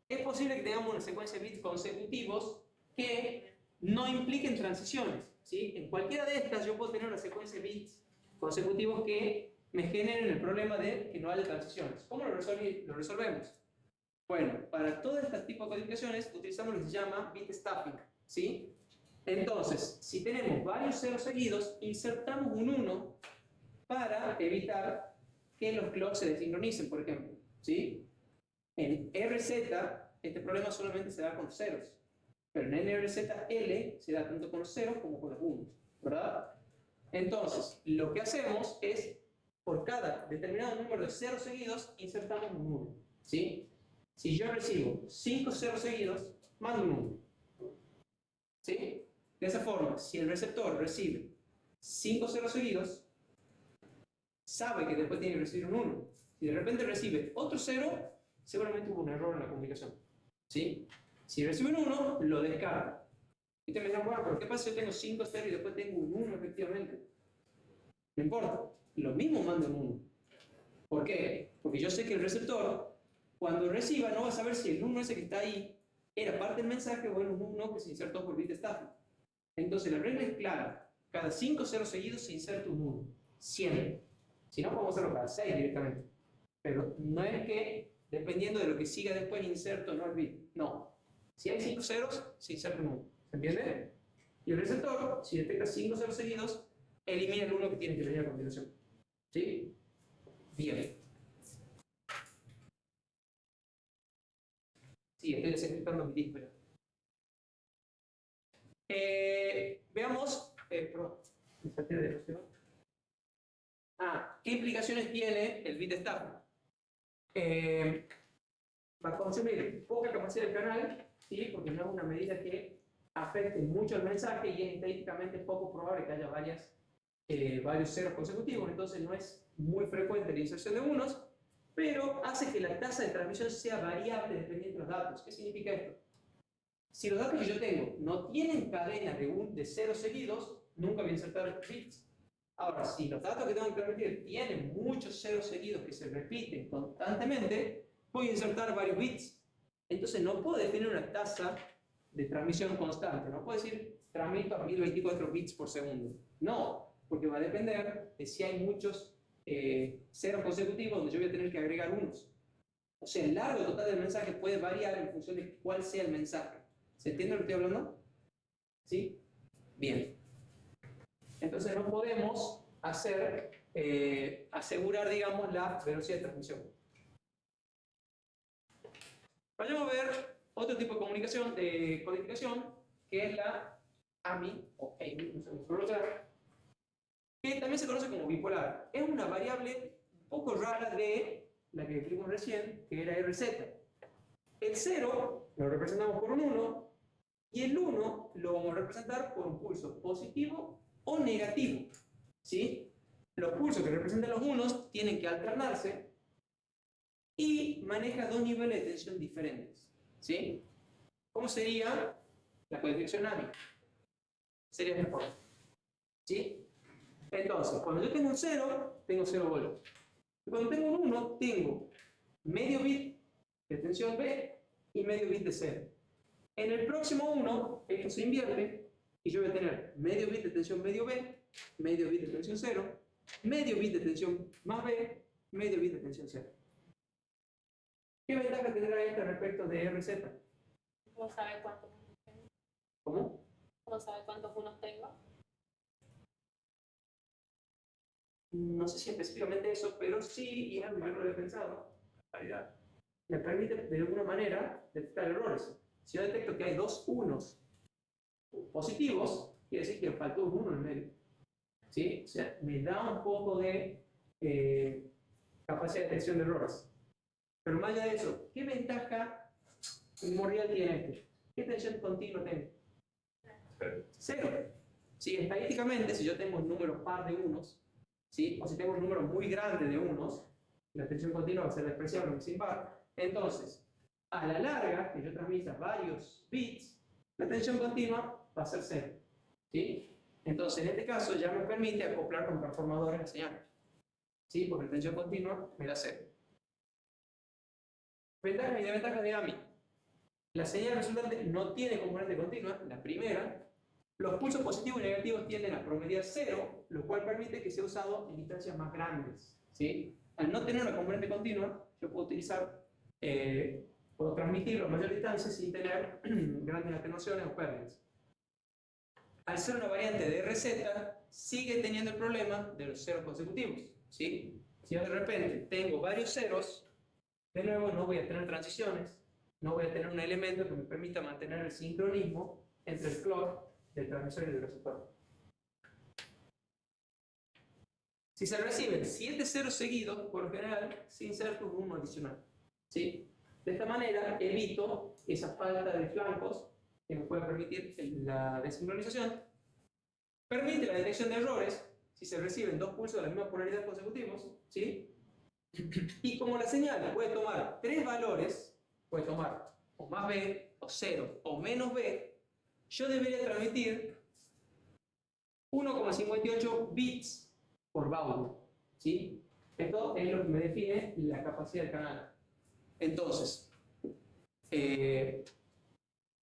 es posible que tengamos una secuencia de bits consecutivos que no impliquen transiciones. ¿Sí? En cualquiera de estas yo puedo tener una secuencia de bits consecutivos que me generen el problema de que no haya transiciones. ¿Cómo lo resolvemos? Bueno, para todo este tipo de codificaciones utilizamos lo que se llama bit stuffing. ¿Sí? Entonces, si tenemos varios ceros seguidos, insertamos un 1 para evitar que los clocks se desincronicen, por ejemplo. ¿Sí? En RZ, este problema solamente se da con los ceros. Pero en NRZL se da tanto con los ceros como con los unos, ¿verdad? Entonces, lo que hacemos es, por cada determinado número de ceros seguidos, insertamos un 1. ¿Sí? Si yo recibo 5 ceros seguidos, mando un 1. ¿Sí? De esa forma, si el receptor recibe 5 ceros seguidos, sabe que después tiene que recibir un 1. Si de repente recibe otro 0, seguramente hubo un error en la comunicación. ¿Sí? Si recibe un 1, lo descarta. Y ustedes me dirán, bueno, pero ¿qué pasa si yo tengo 5 ceros y después tengo un 1 efectivamente? No importa, lo mismo manda un 1. ¿Por qué? Porque yo sé que el receptor, cuando reciba, no va a saber si el 1 ese que está ahí era parte del mensaje o era un 1 que se insertó por bit stuffing. Entonces la regla es clara. Cada 5 ceros seguidos se inserta un 1. Siempre. Si no, podemos hacerlo cada 6 directamente. Pero no es que, dependiendo de lo que siga después, inserto no el bit. No. Si hay 5 ceros, se inserta un 1. ¿Se entiende? Y el receptor, si detecta 5 ceros seguidos, elimina el 1 que tiene que venir a continuación. ¿Sí? Bien. Sí, estoy desencriptando mi disco. Veamos. ¿Qué implicaciones tiene el bit stuffing? Va a consumir poca capacidad del canal, ¿sí? Porque no es una medida que afecte mucho el mensaje y es estadísticamente poco probable que haya varios ceros consecutivos, entonces no es muy frecuente la inserción de unos, pero hace que la tasa de transmisión sea variable dependiendo de los datos. ¿Qué significa esto? Si los datos que yo tengo no tienen cadenas de ceros seguidos, nunca voy a insertar bits. Ahora, si los datos que tengo que transmitir tienen muchos ceros seguidos que se repiten constantemente, voy a insertar varios bits. Entonces no puedo definir una tasa de transmisión constante. No puedo decir transmito a 1024 bits por segundo. No, porque va a depender de si hay muchos ceros consecutivos donde yo voy a tener que agregar unos. O sea, el largo total del mensaje puede variar en función de cuál sea el mensaje. ¿Se entiende lo que estoy hablando? ¿Sí? Bien. Entonces no podemos asegurar, digamos, la velocidad de transmisión. Vayamos a ver otro tipo de comunicación, de codificación, que es la AMI, o AMI, no sé cómo pronunciar, que también se conoce como bipolar. Es una variable un poco rara de la que vimos recién, que era RZ. El 0 lo representamos por un 1, y el 1 lo vamos a representar por un pulso positivo o negativo. ¿Sí? Los pulsos que representan los unos tienen que alternarse y maneja dos niveles de tensión diferentes. ¿Sí? ¿Cómo sería la codificación AMI? Sería esta forma. ¿Sí? Entonces, cuando yo tengo un 0, tengo 0 voltios. Y cuando tengo un 1, tengo medio bit de tensión B y medio bit de 0. En el próximo 1, esto se invierte y yo voy a tener medio bit de tensión medio B, medio bit de tensión 0, medio bit de tensión más B, medio bit de tensión 0. ¿Qué ventaja tendrá esto respecto de RZ? ¿Cómo sabe cuántos unos tengo? ¿Cómo? ¿Cómo sabe cuántos unos tengo? No sé si específicamente eso, pero sí, y es algo que yo no había pensado, me permite de alguna manera detectar errores. Si yo detecto que hay dos unos positivos, quiere decir que faltó un 1 en el medio. ¿Sí? O sea, me da un poco de capacidad de detección de errores. Pero más allá de eso, ¿qué ventaja primordial tiene este? ¿Qué tensión continua tengo? Cero. ¿Sí? Estadísticamente, si yo tengo un número par de unos, ¿sí? O si tengo un número muy grande de unos, la tensión continua va a ser despreciable sin par. Entonces, a la larga, que yo transmita varios bits, la tensión continua va a ser cero. ¿Sí? Entonces, en este caso ya me permite acoplar con transformadores la señal. ¿Sí? Porque la tensión continua me da cero. Ventajas y desventajas de AMI. La señal resultante no tiene componente continua, la primera. Los pulsos positivos y negativos tienden a promediar cero, lo cual permite que sea usado en distancias más grandes. ¿Sí? Al no tener una componente continua, yo puedo utilizar, puedo transmitirlo a mayor distancia sin tener grandes atenuaciones o pérdidas. Al ser una variante de RZ, sigue teniendo el problema de los ceros consecutivos. ¿Sí? Si yo de repente tengo varios ceros, de nuevo no voy a tener transiciones, no voy a tener un elemento que me permita mantener el sincronismo entre el clock del transmisor y del receptor. Si se reciben 7 ceros seguidos, por lo general se inserta un 1 adicional. ¿Sí? De esta manera evito esa falta de flancos que me puede permitir la desincronización. Permite la detección de errores si se reciben dos pulsos de la misma polaridad consecutivos. ¿Sí? Y como la señal puede tomar tres valores, puede tomar o más B, o 0, o menos B, yo debería transmitir 1,58 bits por baud. ¿Sí? Esto es lo que me define la capacidad del canal. Entonces,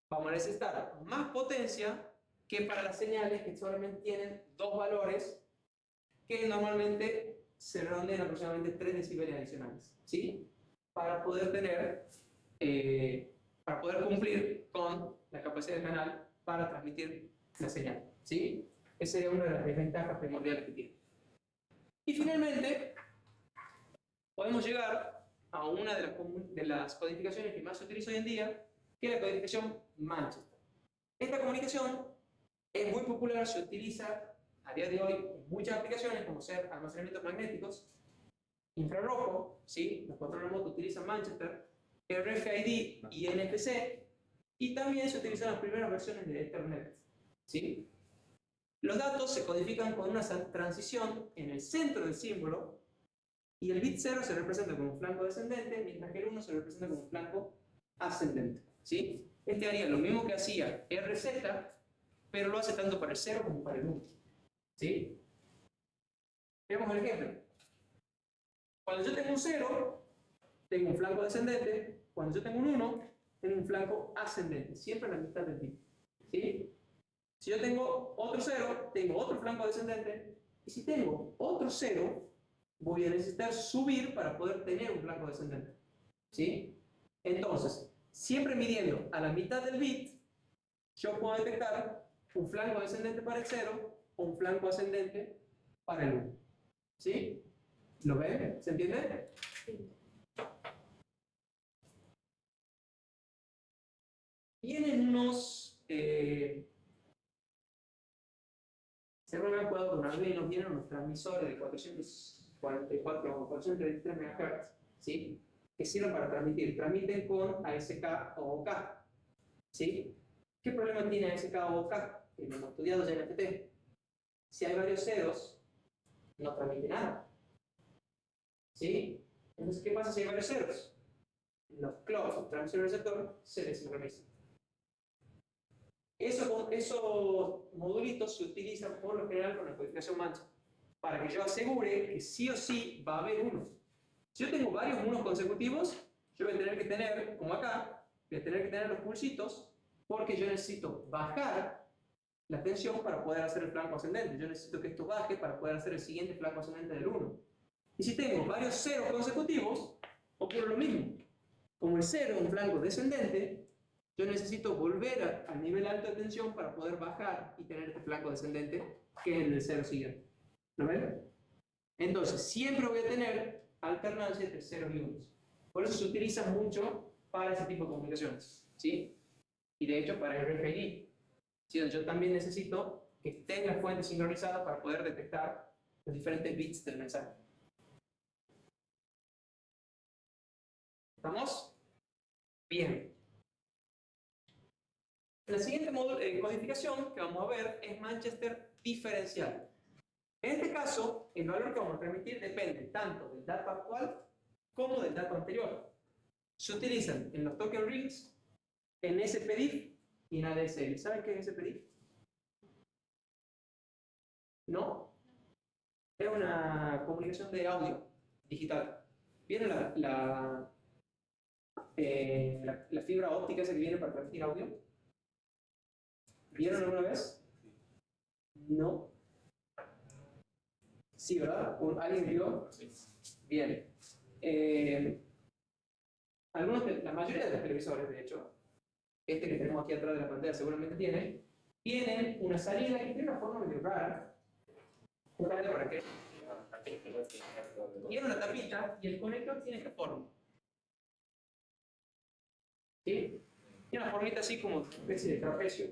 vamos a necesitar más potencia que para las señales que solamente tienen dos valores que normalmente se redondean aproximadamente 3 decibeles adicionales. ¿Sí? Para poder tener, para poder cumplir con la capacidad del canal para transmitir la señal. ¿Sí? Esa sería una de las desventajas primordiales que tiene. Y finalmente, podemos llegar a una de las codificaciones que más se utiliza hoy en día, que es la codificación Manchester. Esta comunicación es muy popular, se utiliza a día de hoy en muchas aplicaciones, como ser almacenamientos magnéticos, infrarrojo, ¿sí? Los controles remotos utilizan Manchester, RFID y NFC, y también se utilizan las primeras versiones de Ethernet. ¿Sí? Los datos se codifican con una transición en el centro del símbolo, y el bit 0 se representa como un flanco descendente, mientras que el 1 se representa como un flanco ascendente. ¿Sí? Este haría lo mismo que hacía RZ, pero lo hace tanto para el 0 como para el 1. ¿Sí? Veamos el ejemplo. Cuando yo tengo un 0, tengo un flanco descendente. Cuando yo tengo un 1, tengo un flanco ascendente, siempre en la mitad del bit. ¿Sí? Si yo tengo otro 0, tengo otro flanco descendente. Y si tengo otro 0, voy a necesitar subir para poder tener un flanco descendente. ¿Sí? Entonces, siempre midiendo a la mitad del bit, yo puedo detectar un flanco descendente para el 0 o un flanco ascendente para el 1. ¿Sí? ¿Lo ven? ¿Se entiende? Sí. Vienen unos... seguramente puedo con Arduino, vienen unos transmisores de 444 o 433 MHz, ¿sí? Que sirven para transmitir. Transmiten con ASK o OK. ¿Sí? ¿Qué problema tiene ASK o OK? Que lo hemos estudiado ya en FT. Si hay varios ceros, no transmite nada. ¿Sí? Entonces, ¿qué pasa si hay varios ceros? Los clocks, transmisor y receptor, se desincronizan. Esos modulitos se utilizan por lo general con la codificación mancha, para que yo asegure que sí o sí va a haber unos. Si yo tengo varios unos consecutivos, yo voy a tener que tener, como acá, voy a tener que tener los pulsitos, porque yo necesito bajar la tensión para poder hacer el flanco ascendente. Yo necesito que esto baje para poder hacer el siguiente flanco ascendente del 1. Y si tengo varios ceros consecutivos, ocurre lo mismo. Como el 0 es un flanco descendente, yo necesito volver al nivel alto de tensión para poder bajar y tener este flanco descendente, que es el del 0 siguiente. ¿Lo ven? Entonces, siempre voy a tener alternancia entre ceros y unos. Por eso se utiliza mucho para ese tipo de comunicaciones. ¿Sí? Y de hecho, para el RFID. ¿Sí? Yo también necesito que estén las fuentes sincronizadas para poder detectar los diferentes bits del mensaje. ¿Estamos? Bien. La siguiente codificación que vamos a ver es Manchester diferencial. En este caso, el valor que vamos a transmitir depende tanto del dato actual como del dato anterior. Se utilizan en los token rings, en SPDIF y en ADSL. ¿Saben qué es SPDIF? ¿No? Es una comunicación de audio digital. ¿Vieron la fibra óptica esa que viene para transmitir audio? ¿Vieron alguna vez? No. Sí, ¿verdad? ¿Alguien vio? Bien. La mayoría de los televisores, de hecho, este que tenemos aquí atrás de la pantalla seguramente tienen una salida que tiene una forma medio rara. ¿Para qué? Tiene una tapita y el conector tiene esta forma. ¿Sí? Tiene una formita así como una especie de trapecio.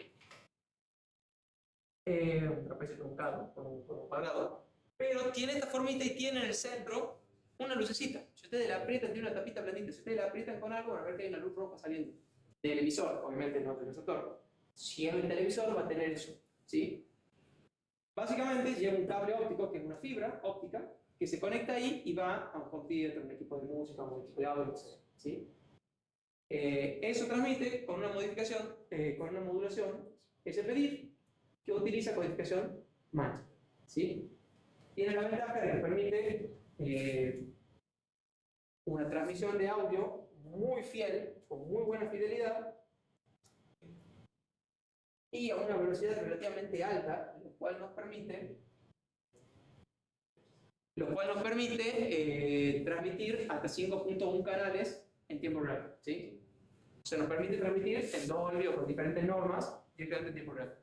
Un trapecio truncado, como un cuadrado. Pero tiene esta formita y tiene en el centro una lucecita. Si ustedes la aprietan, tiene una tapita blandita. Si ustedes la aprietan con algo, van a ver que hay una luz roja saliendo. Del emisor, obviamente no del receptor. Si es un televisor, va a tener eso. ¿Sí? Básicamente lleva un cable óptico, que es una fibra óptica, que se conecta ahí y va a un computer, un equipo de música, un equipo de audio, lo que sea. ¿Sí? Eso transmite con una modificación, con una modulación SPDIF, que utiliza codificación mancha. ¿Sí? Tiene la ventaja de que permite una transmisión de audio muy fiel, con muy buena fidelidad, y a una velocidad relativamente alta, lo cual nos permite transmitir hasta 5.1 canales en tiempo real. ¿Sí? Se nos permite transmitir en Dolby o con diferentes normas directamente en tiempo real.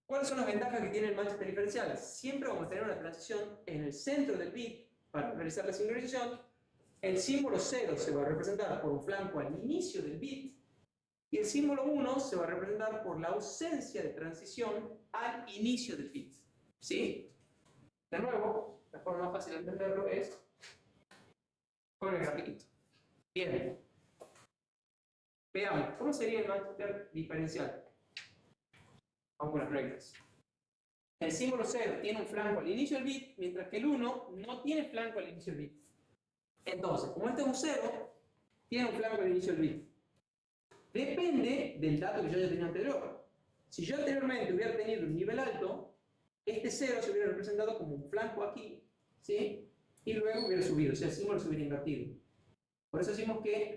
¿Cuáles son las ventajas que tiene el Manchester diferencial? Siempre vamos a tener una transición en el centro del bit para realizar la sincronización. El símbolo 0 se va a representar por un flanco al inicio del bit y el símbolo 1 se va a representar por la ausencia de transición al inicio del bit. ¿Sí? De nuevo, la forma más fácil de entenderlo es con el grafiquito. Bien. Veamos, ¿cómo sería el Manchester diferencial? Vamos con las reglas. El símbolo 0 tiene un flanco al inicio del bit, mientras que el 1 no tiene flanco al inicio del bit. Entonces, como este es un 0, tiene un flanco al inicio del bit. Depende del dato que yo haya tenido anterior. Si yo anteriormente hubiera tenido un nivel alto, este 0 se hubiera representado como un flanco aquí, ¿sí? Y luego hubiera subido, o sea, el símbolo se hubiera invertido. Por eso decimos que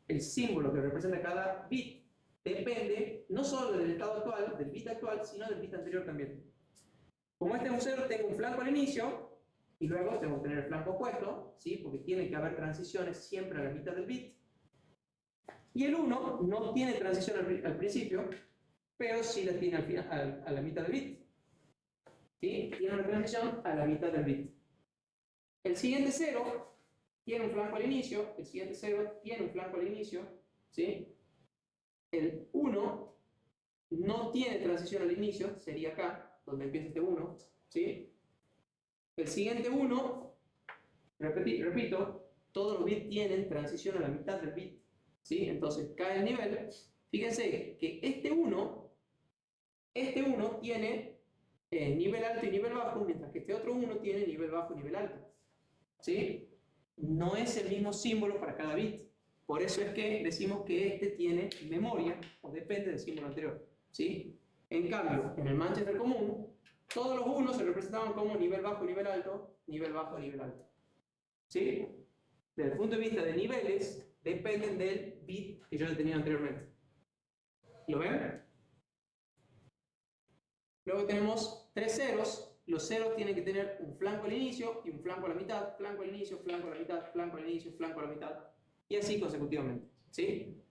el símbolo que representa cada bit depende no solo del estado actual, del bit actual, sino del bit anterior también. Como este es un 0, tengo un flanco al inicio y luego tengo que tener el flanco opuesto, ¿sí? Porque tiene que haber transiciones siempre a la mitad del bit. Y el 1 no tiene transición al principio, pero sí la tiene al final, a la mitad del bit. ¿Sí? Tiene una transición a la mitad del bit. El siguiente 0 tiene un flanco al inicio, el siguiente 0 tiene un flanco al inicio, ¿sí? El 1 no tiene transición al inicio, sería acá, donde empieza este 1, ¿sí? El siguiente 1, repito, todos los bits tienen transición a la mitad del bit, ¿sí? Entonces cae el nivel. Fíjense que este 1 tiene nivel alto y nivel bajo, mientras que este otro 1 tiene nivel bajo y nivel alto, ¿sí? No es el mismo símbolo para cada bit. Por eso es que decimos que este tiene memoria, o depende del símbolo anterior, ¿sí? En cambio, en el Manchester común, todos los 1 se representaban como nivel bajo, nivel alto, nivel bajo, nivel alto, ¿sí? Desde el punto de vista de niveles, dependen del bit que yo tenía anteriormente. ¿Lo ven? Luego tenemos 3 ceros. Los ceros tienen que tener un flanco al inicio y un flanco a la mitad, flanco al inicio, flanco a la mitad, flanco al inicio, flanco a la mitad, y así consecutivamente, ¿sí?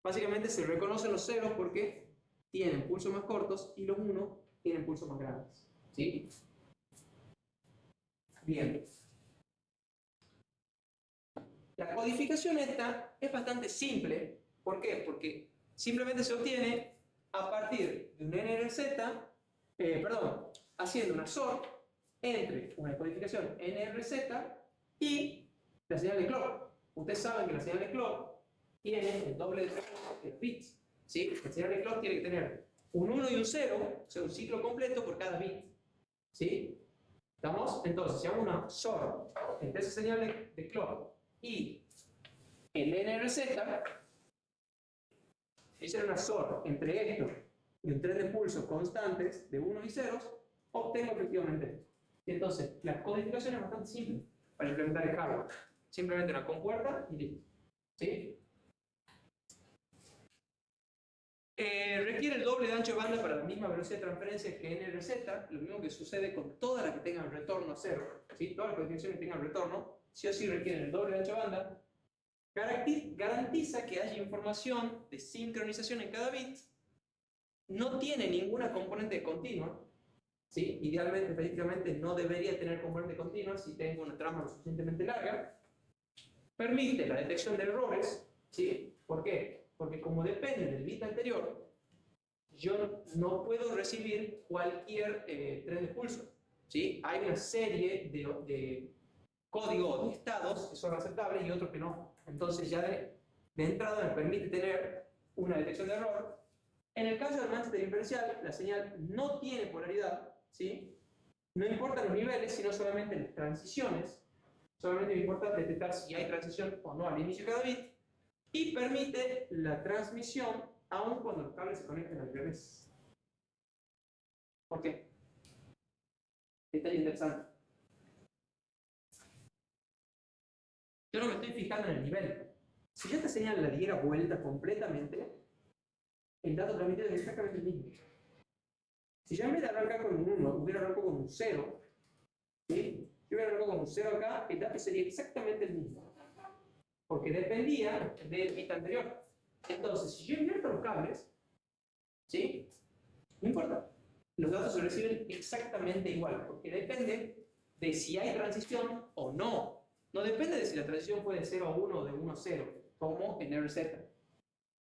Básicamente se reconocen los ceros porque tienen pulsos más cortos y los 1 tienen pulsos más grandes, ¿sí? Bien. La codificación esta es bastante simple. ¿Por qué? Porque simplemente se obtiene a partir de un NRZ, haciendo una SOR entre una codificación NRZ y la señal de clock. Ustedes saben que la señal de clock tiene el doble de los bits, ¿sí? La señal de clock tiene que tener un 1 y un 0, o sea, un ciclo completo por cada bit, ¿sí? ¿Estamos? Entonces, si hago una SOR entre esa señal de clock y el NRZ, si hiciera una SOR entre esto y un tren de pulsos constantes de 1 y 0, obtengo efectivamente esto. Y entonces, la codificación es bastante simple para implementar el hardware. Simplemente una compuerta y listo, ¿sí? Requiere el doble de ancho de banda para la misma velocidad de transferencia que NRZ, lo mismo que sucede con todas las que tengan retorno a 0, ¿sí? Todas las codificaciones que tengan retorno, sí o sí requieren el doble de ancho de banda. Garantiza que haya información de sincronización en cada bit, no tiene ninguna componente continua, ¿sí? Idealmente, estadísticamente, no debería tener componente continua si tengo una trama lo suficientemente larga. Permite la detección de errores, ¿sí? ¿Por qué? Porque como depende del bit anterior, yo no puedo recibir cualquier tren de pulso, ¿sí? Hay una serie de códigos de estados que son aceptables y otros que no. Entonces ya de entrada me permite tener una detección de error. En el caso del Manchester diferencial, la señal no tiene polaridad, ¿sí? No importan los niveles, sino solamente las transiciones. Solamente me importa detectar si hay transición o no al inicio de cada bit. Y permite la transmisión aun cuando los cables se conecten al revés. ¿Por qué? Detalle interesante. Yo no me estoy fijando en el nivel. Si yo esta señal la diera vuelta completamente, el dato transmitido es exactamente el mismo. Si yo en vez de arrancar con un 1, hubiera arrancado con un 0, ¿sí? Yo hubiera arrancado con un 0 acá, el dato sería exactamente el mismo. Porque dependía del bit anterior. Entonces, si yo invierto los cables, ¿sí? No importa. Los datos se reciben exactamente igual, porque depende de si hay transición o no. No depende de si la transición fue de 0 a 1 o de 1 a 0, como en RZ.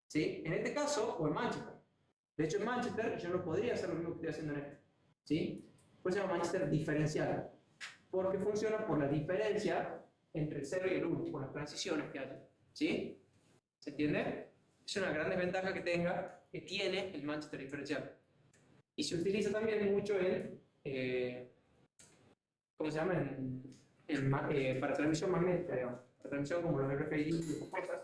¿Sí? En este caso, o en Manchester. De hecho, en Manchester yo no podría hacer lo mismo que estoy haciendo en este. ¿Sí? Por eso se llama Manchester diferencial. Porque funciona por la diferencia entre el 0 y el 1, por las transiciones que hay. ¿Sí? ¿Se entiende? Es una gran desventaja que tiene el Manchester diferencial. Y se utiliza también mucho en, ¿cómo se llama? Para transmisión magnética, digamos. Para transmisión como los RFID y esas cosas,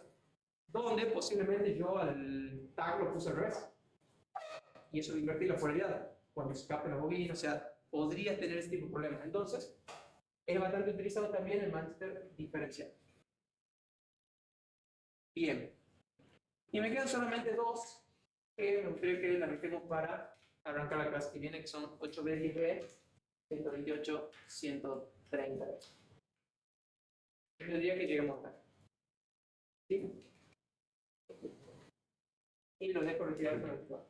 donde posiblemente yo al tag lo puse al revés. Y eso de invertir la polaridad, cuando se escape la bobina, o sea, podría tener ese tipo de problemas. Entonces, es bastante utilizado también el Manchester diferencial. Bien. Y me quedan solamente dos que me gustaría que las dejemos para arrancar la clase que viene, que son 8B, 10B, 128, 130. Yo diría que lleguemos acá. ¿Sí? y lo dejo retirar con el archivo.